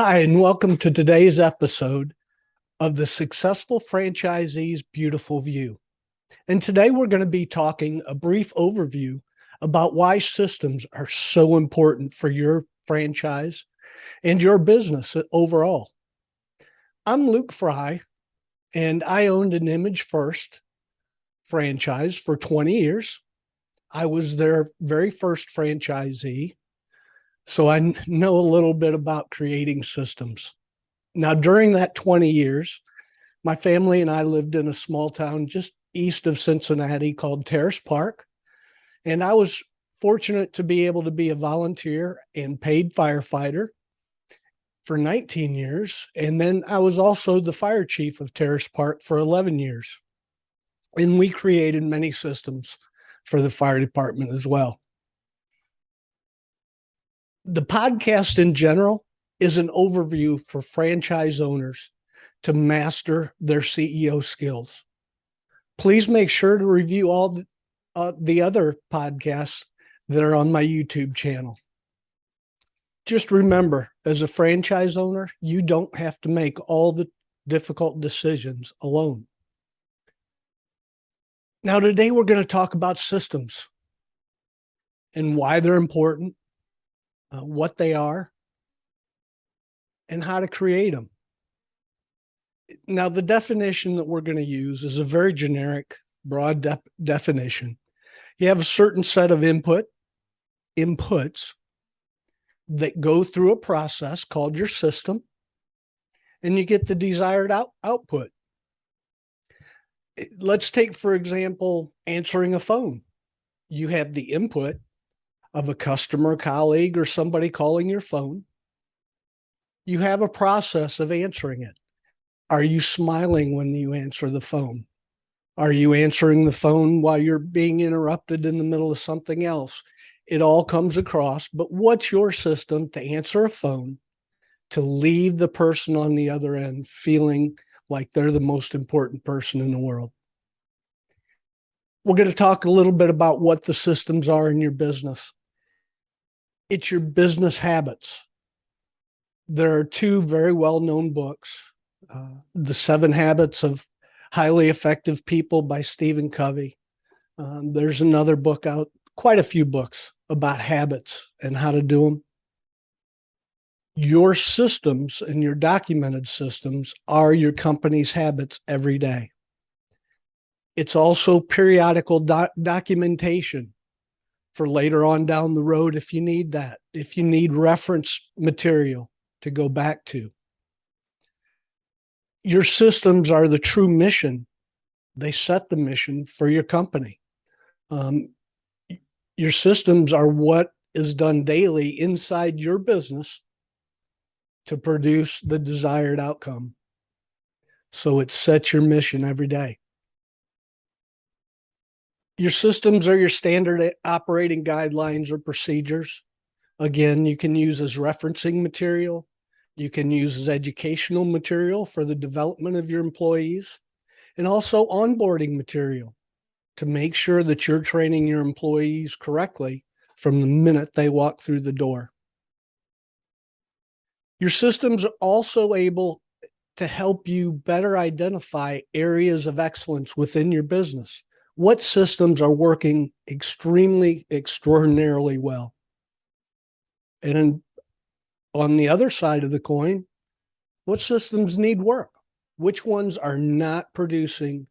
Hi, and welcome to today's episode of the Successful Franchisee's Beautiful View. And today we're going to be talking a brief overview about why systems are so important for your franchise and your business overall. I'm Luke Fry, and I owned an Image First franchise for 20 years. I was their very first franchisee, so I know a little bit about creating systems. Now, during that 20 years, my family and I lived in a small town just east of Cincinnati called Terrace Park. And I was fortunate to be able to be a volunteer and paid firefighter for 19 years. And then I was also the fire chief of Terrace Park for 11 years. And we created many systems for the fire department as well. The podcast in general is an overview for franchise owners to master their CEO skills. Please make sure to review all the other podcasts that are on my YouTube channel. Just remember, as a franchise owner, you don't have to make all the difficult decisions alone. Now, today we're going to talk about systems and why they're important, what they are, and how to create them. Now, the definition that we're going to use is a very generic, broad definition. You have a certain set of inputs that go through a process called your system, and you get the desired output. Let's take, for example, answering a phone. You have the input of a customer, colleague, or somebody calling your phone. You have a process of answering it. Are you smiling when you answer the phone? Are you answering the phone while you're being interrupted in the middle of something else? It all comes across, but what's your system to answer a phone, to leave the person on the other end feeling like they're the most important person in the world? We're going to talk a little bit about what the systems are in your business. It's your business habits. There are two very well-known books, The 7 Habits of Highly Effective People by Stephen Covey. There's another book out, quite a few books about habits and how to do them. Your systems and your documented systems are your company's habits every day. It's also periodical documentation for later on down the road if you need that, if you need reference material to go back to. Your systems are the true mission. They set the mission for your company. Your systems are what is done daily inside your business to produce the desired outcome. So it sets your mission every day. Your systems are your standard operating guidelines or procedures. Again, you can use as referencing material. You can use as educational material for the development of your employees, and also onboarding material to make sure that you're training your employees correctly from the minute they walk through the door. Your systems are also able to help you better identify areas of excellence within your business. What systems are working extraordinarily well? And on the other side of the coin, what systems need work? Which ones are not producing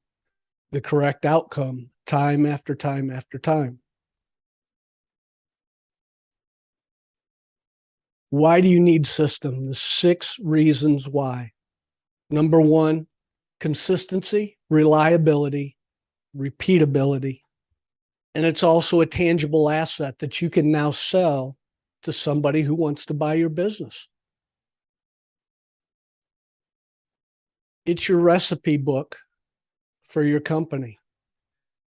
the correct outcome time after time after time? Why do you need systems? The 6 reasons why. Number 1, consistency, reliability, repeatability. And it's also a tangible asset that you can now sell to somebody who wants to buy your business. It's your recipe book for your company.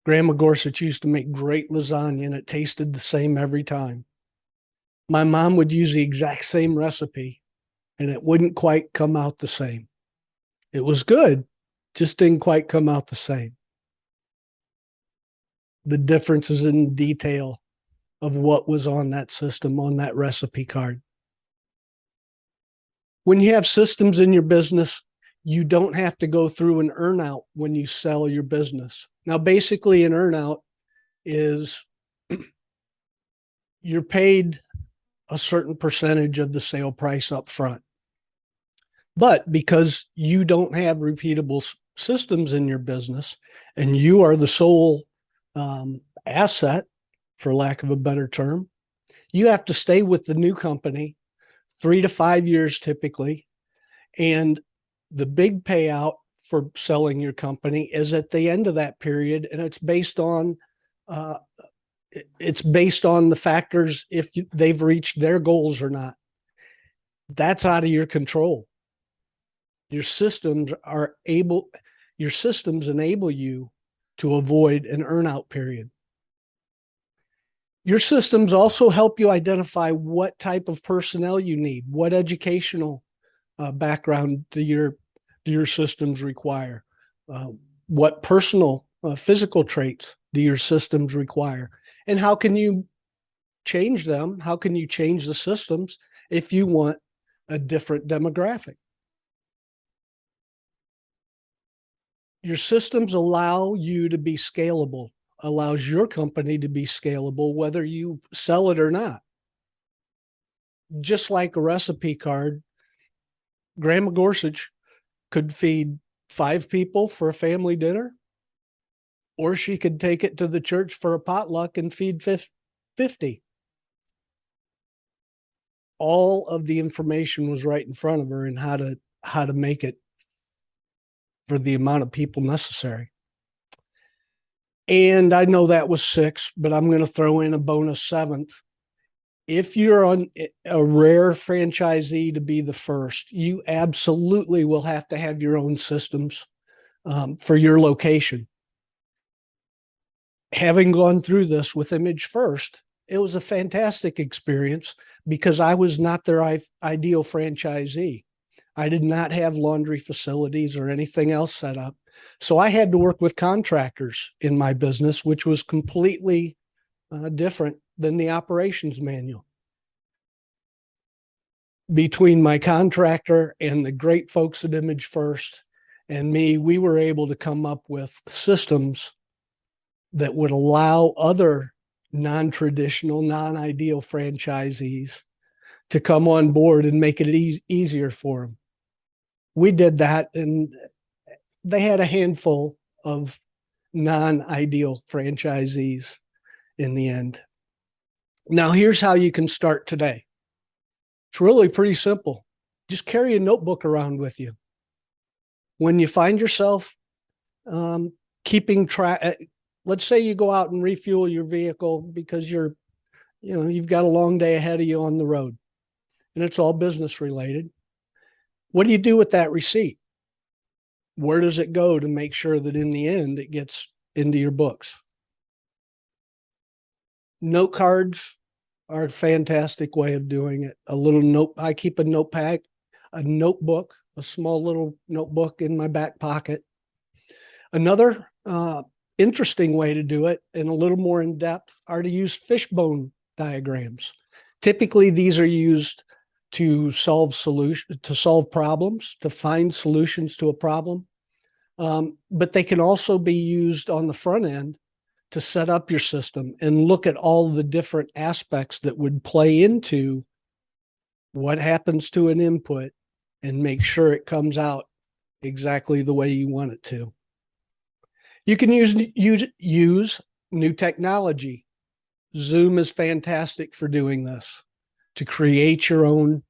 Grandma Gorsuch used to make great lasagna and it tasted the same every time. My mom would use the exact same recipe and it wouldn't quite come out the same. It was good, just didn't quite come out the same. The difference is in detail of what was on that system, on that recipe card. When you have systems in your business, you don't have to go through an earnout when you sell your business. Now, basically, an earnout is you're paid a certain percentage of the sale price up front. But because you don't have repeatable systems in your business and you are the sole asset, for lack of a better term, you have to stay with the new company 3 to 5 years typically. And the big payout for selling your company is at the end of that period, and it's based on the factors if they've reached their goals or not. That's out of your control. Your systems enable you to avoid an earnout period. Your systems also help you identify what type of personnel you need, what educational background do your systems require, what personal physical traits do your systems require, and how can you change them? How can you change the systems if you want a different demographic? Your systems allow you to be scalable, allows your company to be scalable, whether you sell it or not. Just like a recipe card, Grandma Gorsuch could feed 5 people for a family dinner, or she could take it to the church for a potluck and feed 50. All of the information was right in front of her and how to make it for the amount of people necessary. And I know that was 6, but I'm going to throw in a bonus 7th. If you're on a rare franchisee to be the first, you absolutely will have to have your own systems for your location. Having gone through this with Image First, it was a fantastic experience because I was not their ideal franchisee. I did not have laundry facilities or anything else set up. So I had to work with contractors in my business, which was completely different than the operations manual. Between my contractor and the great folks at Image First and me, we were able to come up with systems that would allow other non-traditional, non-ideal franchisees to come on board and make it easier for them. We did that, and they had a handful of non-ideal franchisees in the end. Now, here's how you can start today. It's really pretty simple. Just carry a notebook around with you. When you find yourself keeping track, let's say you go out and refuel your vehicle because you've got a long day ahead of you on the road, and it's all business related. What do you do with that receipt? Where does it go to make sure that in the end it gets into your books? Note cards are a fantastic way of doing it. I keep a notebook, a small little notebook in my back pocket. Another interesting way to do it, and a little more in depth, are to use fishbone diagrams. Typically, these are used to solve problems, to find solutions to a problem. But they can also be used on the front end to set up your system and look at all the different aspects that would play into what happens to an input and make sure it comes out exactly the way you want it to. You can use new technology. Zoom is fantastic for doing this, to create your own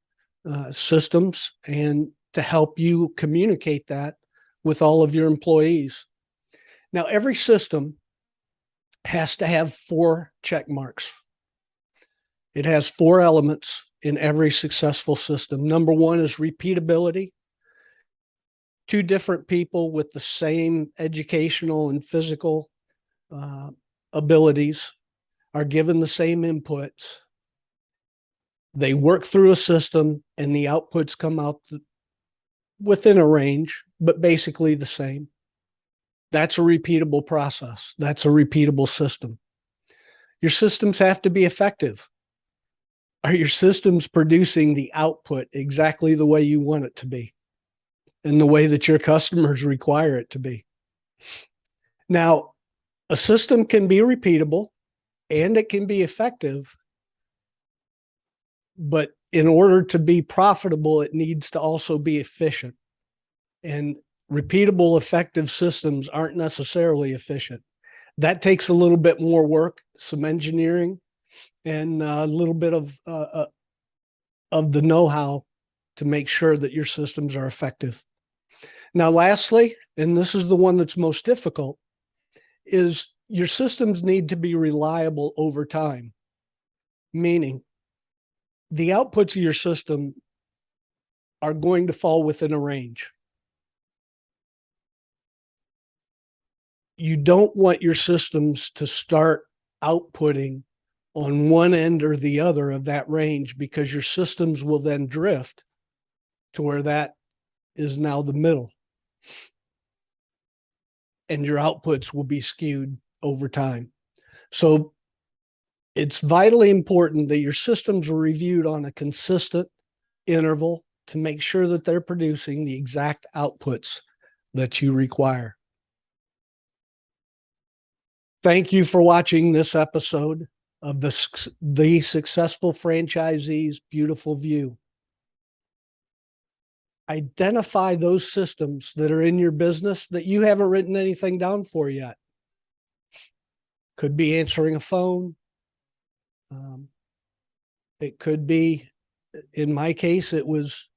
systems and to help you communicate that with all of your employees. Now, every system has to have 4 check marks. It has 4 elements in every successful system. Number 1 is repeatability. 2 different people with the same educational and physical abilities are given the same inputs. They work through a system and the outputs come out within a range, but basically the same. That's a repeatable process. That's a repeatable system. Your systems have to be effective. Are your systems producing the output exactly the way you want it to be and the way that your customers require it to be? Now, a system can be repeatable and it can be effective, but in order to be profitable, it needs to also be efficient. And repeatable, effective systems aren't necessarily efficient. That takes a little bit more work, some engineering, and a little bit of the know-how to make sure that your systems are effective. Now, lastly, and this is the one that's most difficult, is your systems need to be reliable over time, meaning the outputs of your system are going to fall within a range. You don't want your systems to start outputting on one end or the other of that range, because your systems will then drift to where that is now the middle. And your outputs will be skewed over time. So it's vitally important that your systems are reviewed on a consistent interval to make sure that they're producing the exact outputs that you require. Thank you for watching this episode of the Successful Franchisee's Beautiful View. Identify those systems that are in your business that you haven't written anything down for yet. Could be answering a phone. It could be, in my case, it was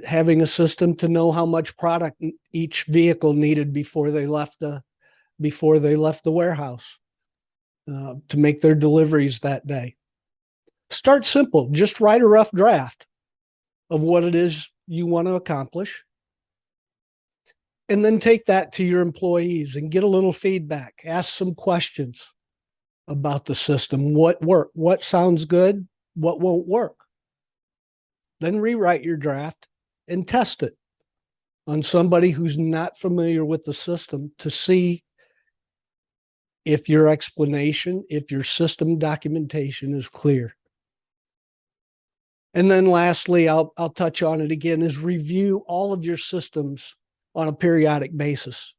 having a system to know how much product each vehicle needed before they left the warehouse to make their deliveries that day. Start simple. Just write a rough draft of what it is you want to accomplish. And then take that to your employees and get a little feedback. Ask some questions about the system. What worked? What sounds good? What won't work? Then rewrite your draft and test it on somebody who's not familiar with the system to see if your explanation, if your system documentation is clear. And then lastly, I'll touch on it again, is review all of your systems on a periodic basis.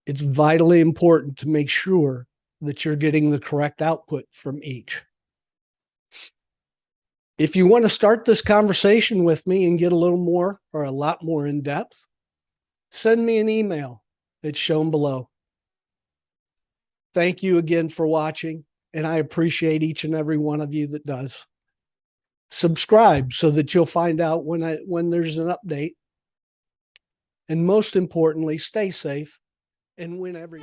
It's vitally important to make sure that you're getting the correct output from each. If you want to start this conversation with me and get a little more or a lot more in depth, send me an email. It's shown below. Thank you again for watching, and I appreciate each and every one of you that does. Subscribe so that you'll find out when there's an update. And most importantly, stay safe and win every